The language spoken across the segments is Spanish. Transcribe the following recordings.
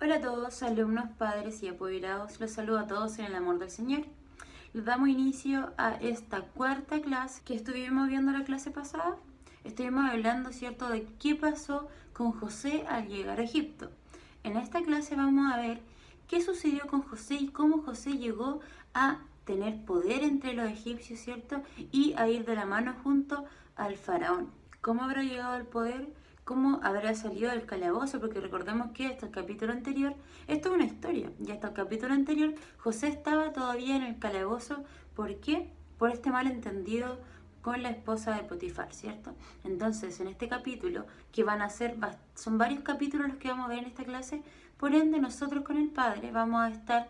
Hola a todos, alumnos, padres y apoderados. Los saludo a todos en el amor del Señor. Les damos inicio a esta cuarta clase que estuvimos viendo la clase pasada. Estuvimos hablando, ¿cierto?, de qué pasó con José al llegar a Egipto. En esta clase vamos a ver qué sucedió con José y cómo José llegó a tener poder entre los egipcios, ¿cierto?, y a ir de la mano junto al faraón. ¿Cómo habrá llegado al poder? ¿Cómo habrá salido del calabozo? Porque recordemos que hasta el capítulo anterior, esto es una historia, y hasta el capítulo anterior José estaba todavía en el calabozo. ¿Por qué? Por este malentendido con la esposa de Potifar, ¿cierto? Entonces, en este capítulo, que van a ser, son varios capítulos los que vamos a ver en esta clase, por ende nosotros con el Padre vamos a estar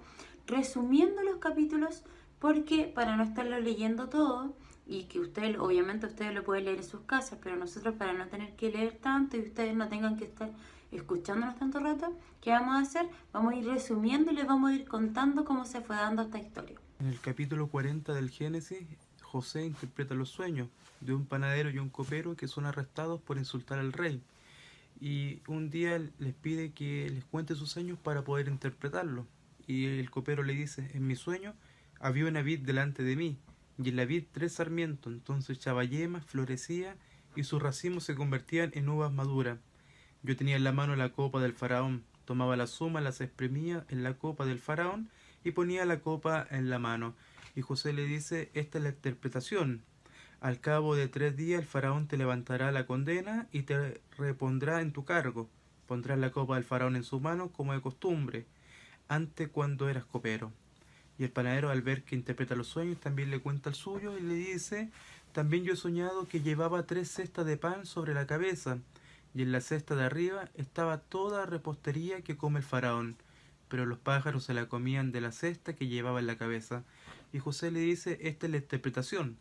resumiendo los capítulos, porque para no estarlo leyendo todo, y que obviamente ustedes lo pueden leer en sus casas, pero nosotros, para no tener que leer tanto y ustedes no tengan que estar escuchándonos tanto rato, ¿qué vamos a hacer? Vamos a ir resumiendo y les vamos a ir contando cómo se fue dando esta historia. En el capítulo 40 del Génesis, José interpreta los sueños de un panadero y un copero que son arrestados por insultar al rey. Y un día les pide que les cuente sus sueños para poder interpretarlo. Y el copero le dice: en mi sueño había una vid delante de mí, y en la vid 3 sarmientos, entonces echaba yemas, florecía, y sus racimos se convertían en uvas maduras. Yo tenía en la mano la copa del faraón, tomaba las sumas, las exprimía en la copa del faraón, y ponía la copa en la mano. Y José le dice: esta es la interpretación. Al cabo de 3 días el faraón te levantará la condena y te repondrá en tu cargo. Pondrás la copa del faraón en su mano como de costumbre, antes cuando eras copero. Y el panadero, al ver que interpreta los sueños, también le cuenta el suyo y le dice: también yo he soñado que llevaba 3 cestas de pan sobre la cabeza, y en la cesta de arriba estaba toda repostería que come el faraón, pero los pájaros se la comían de la cesta que llevaba en la cabeza. Y José le dice: esta es la interpretación.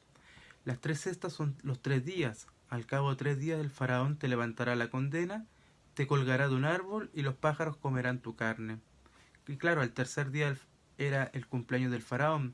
Las 3 cestas son los 3 días. Al cabo de 3 días el faraón te levantará la condena, te colgará de un árbol y los pájaros comerán tu carne. Y claro, al tercer día era el cumpleaños del faraón,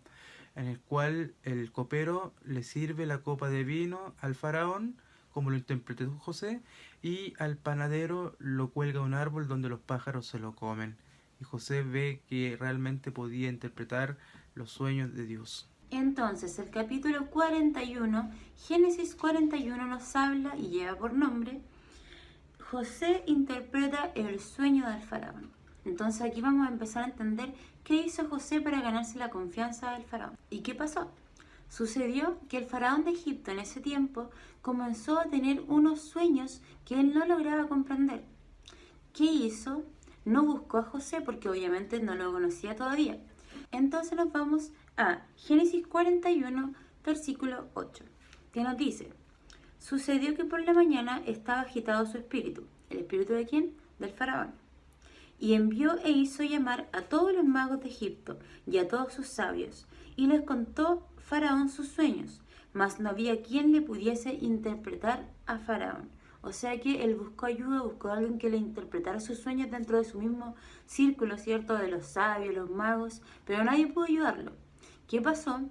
en el cual el copero le sirve la copa de vino al faraón, como lo interpretó José, y al panadero lo cuelga a un árbol donde los pájaros se lo comen. Y José ve que realmente podía interpretar los sueños de Dios. Entonces, el capítulo 41, Génesis 41, nos habla y lleva por nombre: José interpreta el sueño del faraón. Entonces aquí vamos a empezar a entender qué hizo José para ganarse la confianza del faraón. ¿Y qué pasó? Sucedió que el faraón de Egipto en ese tiempo comenzó a tener unos sueños que él no lograba comprender. ¿Qué hizo? No buscó a José porque obviamente no lo conocía todavía. Entonces nos vamos a Génesis 41, versículo 8, que nos dice: sucedió que por la mañana estaba agitado su espíritu. ¿El espíritu de quién? Del faraón. Y envió e hizo llamar a todos los magos de Egipto y a todos sus sabios, y les contó Faraón sus sueños, mas no había quien le pudiese interpretar a Faraón. O sea que él buscó ayuda, buscó a alguien que le interpretara sus sueños dentro de su mismo círculo, ¿cierto?, de los sabios, los magos, pero nadie pudo ayudarlo. ¿Qué pasó?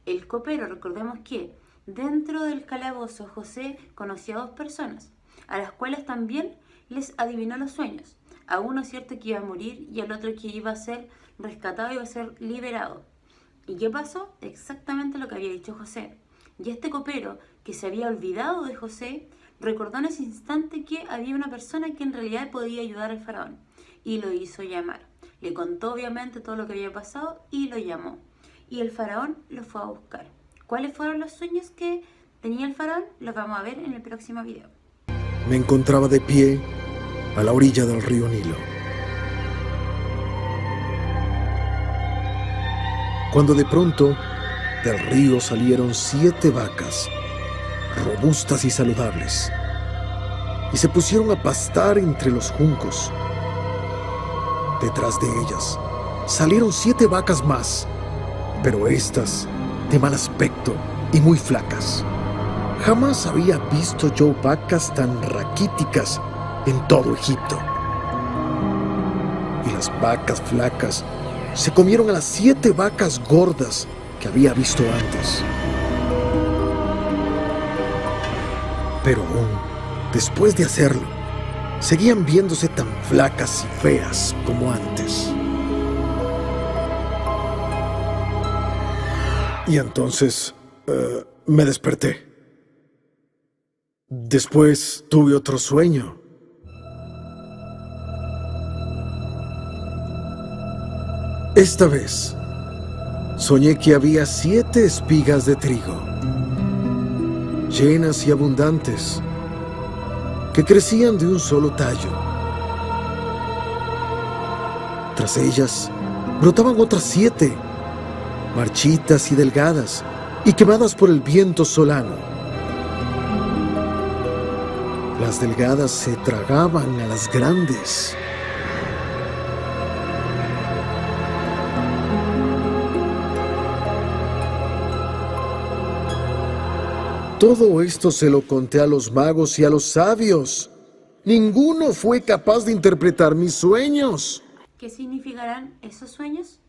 El copero, recordemos que dentro del calabozo José conocía a 2 personas, a las cuales también les adivinó los sueños. A uno, cierto, que iba a morir, y al otro que iba a ser rescatado, iba a ser liberado. ¿Y qué pasó? Exactamente lo que había dicho José. Y este copero, que se había olvidado de José, recordó en ese instante que había una persona que en realidad podía ayudar al faraón, y lo hizo llamar. Le contó obviamente todo lo que había pasado y lo llamó. Y el faraón lo fue a buscar. ¿Cuáles fueron los sueños que tenía el faraón? Los vamos a ver en el próximo video. Me encontraba de pie a la orilla del río Nilo, cuando de pronto del río salieron 7 vacas, robustas y saludables, y se pusieron a pastar entre los juncos. Detrás de ellas salieron 7 vacas más, pero estas de mal aspecto y muy flacas. Jamás había visto yo vacas tan raquíticas en todo Egipto. Y las vacas flacas se comieron a las 7 vacas gordas que había visto antes. Pero aún después de hacerlo, seguían viéndose tan flacas y feas como antes. Y entonces me desperté. Después tuve otro sueño. Esta vez soñé que había 7 espigas de trigo, llenas y abundantes, que crecían de un solo tallo. Tras ellas brotaban otras 7, marchitas y delgadas, y quemadas por el viento solano. Las delgadas se tragaban a las grandes. Todo esto se lo conté a los magos y a los sabios. Ninguno fue capaz de interpretar mis sueños. ¿Qué significarán esos sueños?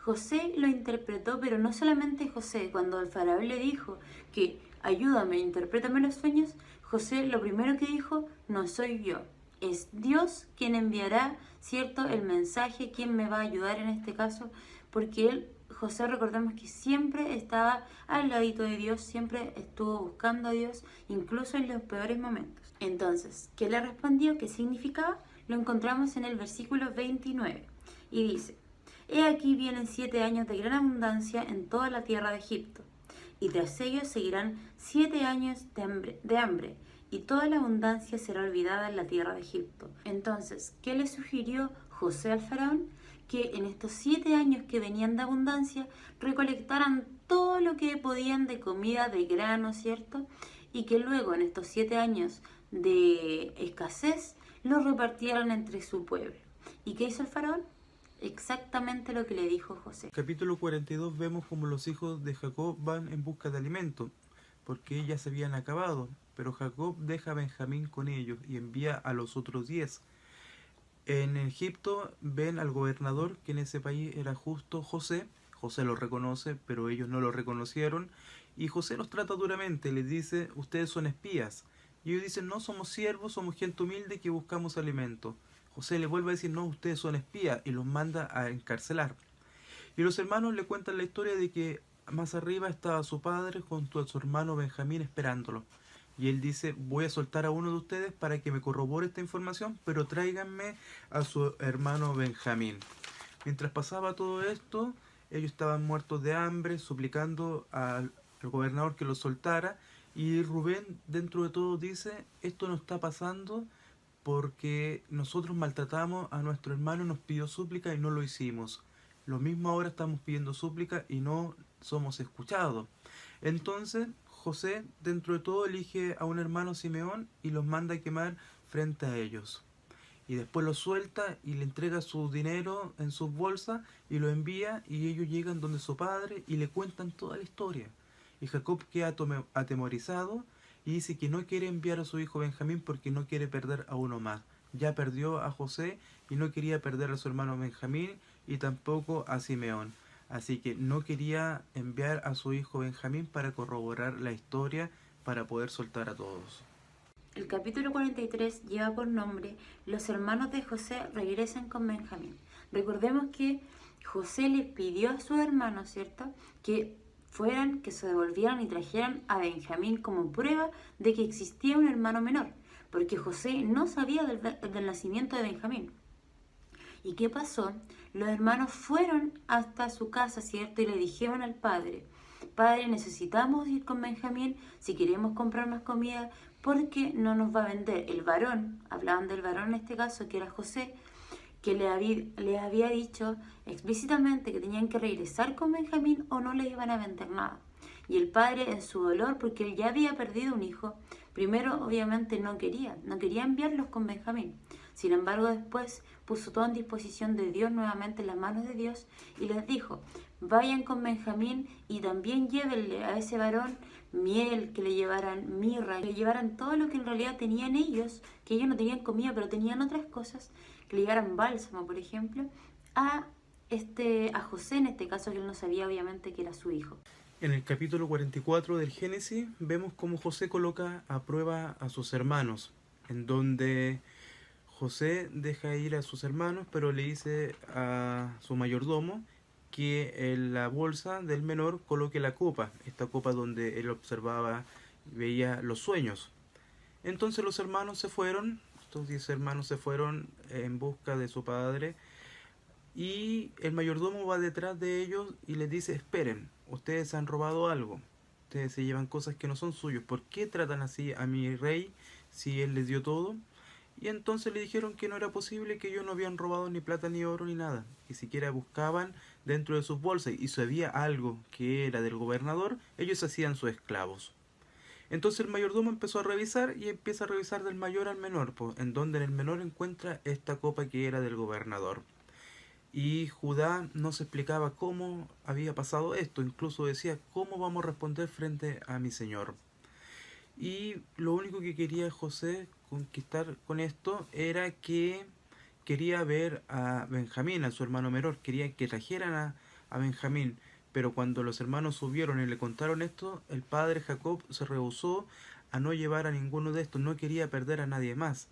José lo interpretó, pero no solamente José. Cuando el faraón le dijo que ayúdame, interprétame los sueños, José lo primero que dijo, no soy yo, es Dios quien enviará, ¿cierto?, el mensaje, quien me va a ayudar en este caso, porque él, José, recordemos que siempre estaba al ladito de Dios, siempre estuvo buscando a Dios, incluso en los peores momentos. Entonces, ¿qué le respondió? ¿Qué significaba? Lo encontramos en el versículo 29 y dice: He aquí vienen 7 años de gran abundancia en toda la tierra de Egipto, y tras ellos seguirán 7 años de hambre, y toda la abundancia será olvidada en la tierra de Egipto. Entonces, ¿qué le sugirió José al faraón? Que en estos 7 años que venían de abundancia, recolectaran todo lo que podían de comida, de grano, ¿cierto? Y que luego en estos 7 años de escasez, lo repartieran entre su pueblo. ¿Y qué hizo el faraón? Exactamente lo que le dijo José. Capítulo 42 vemos como los hijos de Jacob van en busca de alimento, porque ya se habían acabado, pero Jacob deja a Benjamín con ellos y envía a los otros 10. En Egipto ven al gobernador, que en ese país era justo José. José lo reconoce, pero ellos no lo reconocieron, y José los trata duramente, les dice, ustedes son espías. Y ellos dicen, no, somos siervos, somos gente humilde que buscamos alimento. José le vuelve a decir, no, ustedes son espías, y los manda a encarcelar. Y los hermanos le cuentan la historia de que más arriba estaba su padre junto a su hermano Benjamín esperándolo. Y él dice, voy a soltar a uno de ustedes para que me corrobore esta información, pero tráiganme a su hermano Benjamín. Mientras pasaba todo esto, ellos estaban muertos de hambre, suplicando al gobernador que los soltara. Y Rubén, dentro de todo, dice, esto no está pasando porque nosotros maltratamos a nuestro hermano, nos pidió súplica y no lo hicimos. Lo mismo ahora estamos pidiendo súplica y no somos escuchados. Entonces José, dentro de todo, elige a un hermano Simeón y los manda a quemar frente a ellos. Y después los suelta y le entrega su dinero en sus bolsas y lo envía, y ellos llegan donde su padre y le cuentan toda la historia. Y Jacob queda atemorizado y dice que no quiere enviar a su hijo Benjamín porque no quiere perder a uno más. Ya perdió a José y no quería perder a su hermano Benjamín y tampoco a Simeón. Así que no quería enviar a su hijo Benjamín para corroborar la historia, para poder soltar a todos. El capítulo 43 lleva por nombre Los hermanos de José regresan con Benjamín. Recordemos que José le pidió a sus hermanos, ¿cierto?, que se devolvieran y trajeran a Benjamín como prueba de que existía un hermano menor, porque José no sabía del nacimiento de Benjamín. ¿Y qué pasó? Los hermanos fueron hasta su casa, ¿cierto?, y le dijeron al padre, padre, necesitamos ir con Benjamín si queremos comprar más comida, porque no nos va a vender. El varón, hablaban del varón en este caso, que era José, que le había dicho explícitamente que tenían que regresar con Benjamín o no les iban a vender nada. Y el padre, en su dolor, porque él ya había perdido un hijo, primero obviamente no quería enviarlos con Benjamín. Sin embargo, después puso todo en disposición de Dios, nuevamente en las manos de Dios, y les dijo, vayan con Benjamín y también llévenle a ese varón miel, que le llevaran mirra, que le llevaran todo lo que en realidad tenían ellos, que ellos no tenían comida, pero tenían otras cosas, que le llevaran bálsamo, por ejemplo, a José, en este caso, que él no sabía obviamente que era su hijo. En el capítulo 44 del Génesis vemos cómo José coloca a prueba a sus hermanos, en donde José deja ir a sus hermanos, pero le dice a su mayordomo que en la bolsa del menor coloque la copa, esta copa donde él observaba, veía los sueños. Entonces los hermanos se fueron, estos 10 hermanos se fueron en busca de su padre, y el mayordomo va detrás de ellos y les dice: esperen, ustedes han robado algo, ustedes se llevan cosas que no son suyos, ¿por qué tratan así a mi rey si él les dio todo? Y entonces le dijeron que no era posible, que ellos no habían robado ni plata ni oro ni nada, y siquiera buscaban dentro de sus bolsas, y si había algo que era del gobernador, ellos hacían sus esclavos. Entonces el mayordomo empezó a revisar y empieza a revisar del mayor al menor, en donde en el menor encuentra esta copa que era del gobernador. Y Judá no se explicaba cómo había pasado esto, incluso decía: ¿cómo vamos a responder frente a mi señor? Y lo único que quería José conquistar con esto era que quería ver a Benjamín, a su hermano menor, quería que trajeran a Benjamín. Pero cuando los hermanos subieron y le contaron esto, el padre Jacob se rehusó a no llevar a ninguno de estos, no quería perder a nadie más.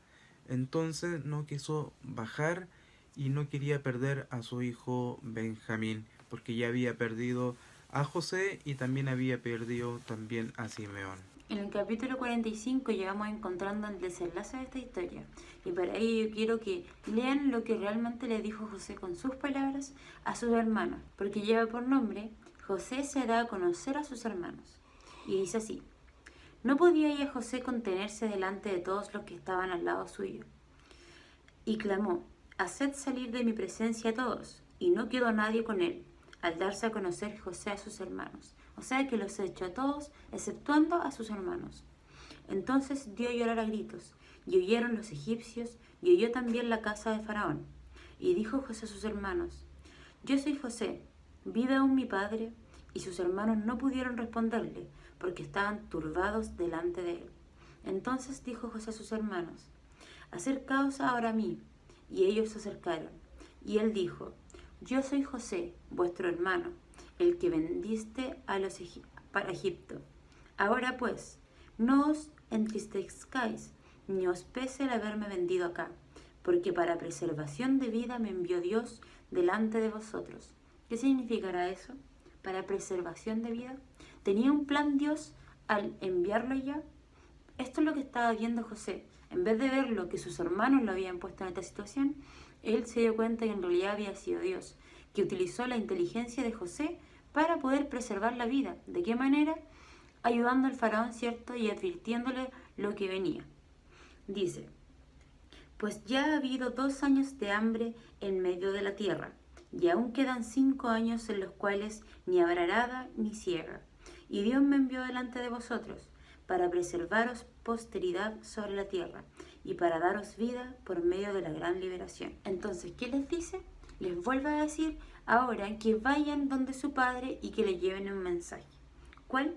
Entonces no quiso bajar y no quería perder a su hijo Benjamín, porque ya había perdido a José y también había perdido también a Simeón. En el capítulo 45 llegamos encontrando el desenlace de esta historia, y para ello yo quiero que lean lo que realmente le dijo José con sus palabras a sus hermanos, porque lleva por nombre: José se da a conocer a sus hermanos. Y dice así: no podía ya José contenerse delante de todos los que estaban al lado suyo, y clamó: haced salir de mi presencia a todos. Y no quedó nadie con él, al darse a conocer José a sus hermanos. O sea que los echó a todos, exceptuando a sus hermanos. Entonces dio a llorar a gritos, y oyeron los egipcios, y oyó también la casa de Faraón. Y dijo José a sus hermanos: yo soy José, ¿vive aún mi padre? Y sus hermanos no pudieron responderle, porque estaban turbados delante de él. Entonces dijo José a sus hermanos: acercaos ahora a mí. Y ellos se acercaron. Y él dijo: yo soy José, vuestro hermano, el que vendiste a los para Egipto. Ahora pues, no os entristezcáis, ni os pese el haberme vendido acá, porque para preservación de vida me envió Dios delante de vosotros. ¿Qué significará eso? Para preservación de vida. ¿Tenía un plan Dios al enviarlo ya? Esto es lo que estaba viendo José. En vez de ver lo que sus hermanos lo habían puesto en esta situación, él se dio cuenta que en realidad había sido Dios, que utilizó la inteligencia de José para poder preservar la vida. ¿De qué manera? Ayudando al faraón, ¿cierto? Y advirtiéndole lo que venía. Dice: pues ya ha habido 2 años de hambre en medio de la tierra, y aún quedan 5 años en los cuales ni habrá arada ni siega. Y Dios me envió delante de vosotros, para preservaros posteridad sobre la tierra, y para daros vida por medio de la gran liberación. Entonces, ¿qué les dice? Les vuelve a decir ahora que vayan donde su padre y que le lleven un mensaje. ¿Cuál?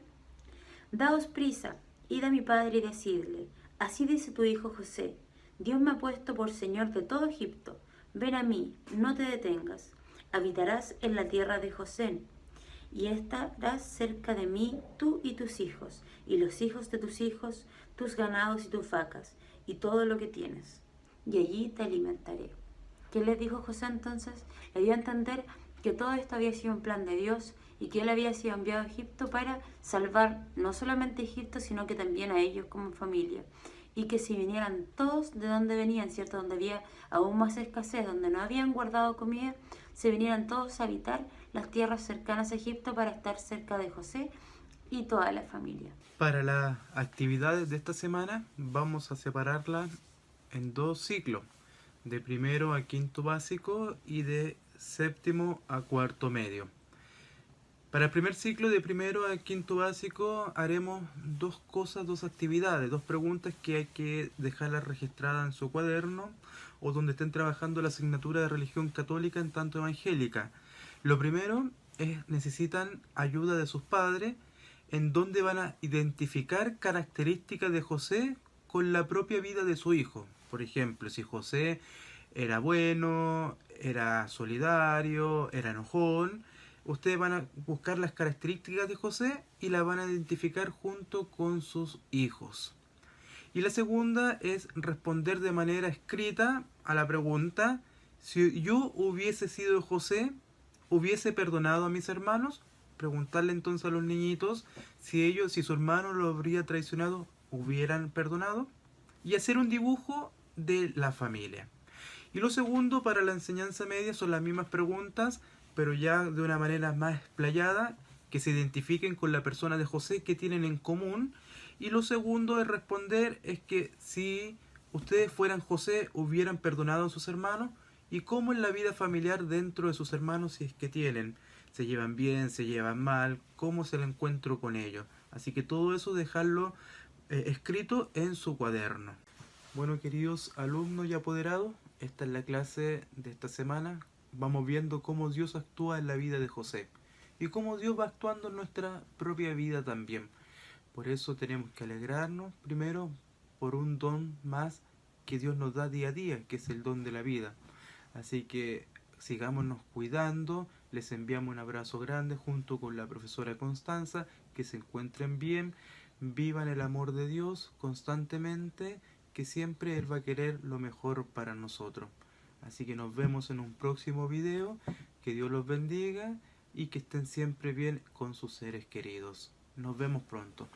Daos prisa, id a mi padre y decidle: así dice tu hijo José, Dios me ha puesto por señor de todo Egipto. Ven a mí, no te detengas. Habitarás en la tierra de José, y estarás cerca de mí tú y tus hijos, y los hijos de tus hijos, tus ganados y tus vacas, y todo lo que tienes, y allí te alimentaré. ¿Qué les dijo José entonces? Le dio a entender que todo esto había sido un plan de Dios, y que él había sido enviado a Egipto para salvar no solamente a Egipto, sino que también a ellos como familia. Y que si vinieran todos de donde venían, ¿cierto? Donde había aún más escasez, donde no habían guardado comida, se vinieran todos a habitar las tierras cercanas a Egipto para estar cerca de José y toda la familia. Para las actividades de esta semana vamos a separarlas en 2 ciclos, de primero a quinto básico y de séptimo a cuarto medio. Para el primer ciclo, de primero a quinto básico, haremos 2 cosas, 2 actividades, 2 preguntas que hay que dejarlas registradas en su cuaderno o donde estén trabajando la asignatura de religión católica en tanto evangélica. Lo primero es: necesitan ayuda de sus padres en donde van a identificar características de José con la propia vida de su hijo. Por ejemplo, si José era bueno, era solidario, era enojón, ustedes van a buscar las características de José y las van a identificar junto con sus hijos. Y la segunda es responder de manera escrita a la pregunta: si yo hubiese sido José, ¿hubiese perdonado a mis hermanos? Preguntarle entonces a los niñitos si su hermano lo habría traicionado, ¿hubieran perdonado? Y hacer un dibujo de la familia. Y lo segundo, para la enseñanza media, son las mismas preguntas, pero ya de una manera más explayada, que se identifiquen con la persona de José, que tienen en común. Y lo segundo de responder es que si ustedes fueran José, hubieran perdonado a sus hermanos, y cómo es la vida familiar dentro de sus hermanos, si es que tienen. Se llevan bien, se llevan mal, cómo es el encuentro con ellos. Así que todo eso dejarlo escrito en su cuaderno. Bueno, queridos alumnos y apoderados, esta es la clase de esta semana. Vamos viendo cómo Dios actúa en la vida de José y cómo Dios va actuando en nuestra propia vida también. Por eso tenemos que alegrarnos primero por un don más que Dios nos da día a día, que es el don de la vida. Así que sigámonos cuidando, les enviamos un abrazo grande junto con la profesora Constanza, que se encuentren bien, vivan el amor de Dios constantemente, que siempre Él va a querer lo mejor para nosotros. Así que nos vemos en un próximo video, que Dios los bendiga y que estén siempre bien con sus seres queridos. Nos vemos pronto.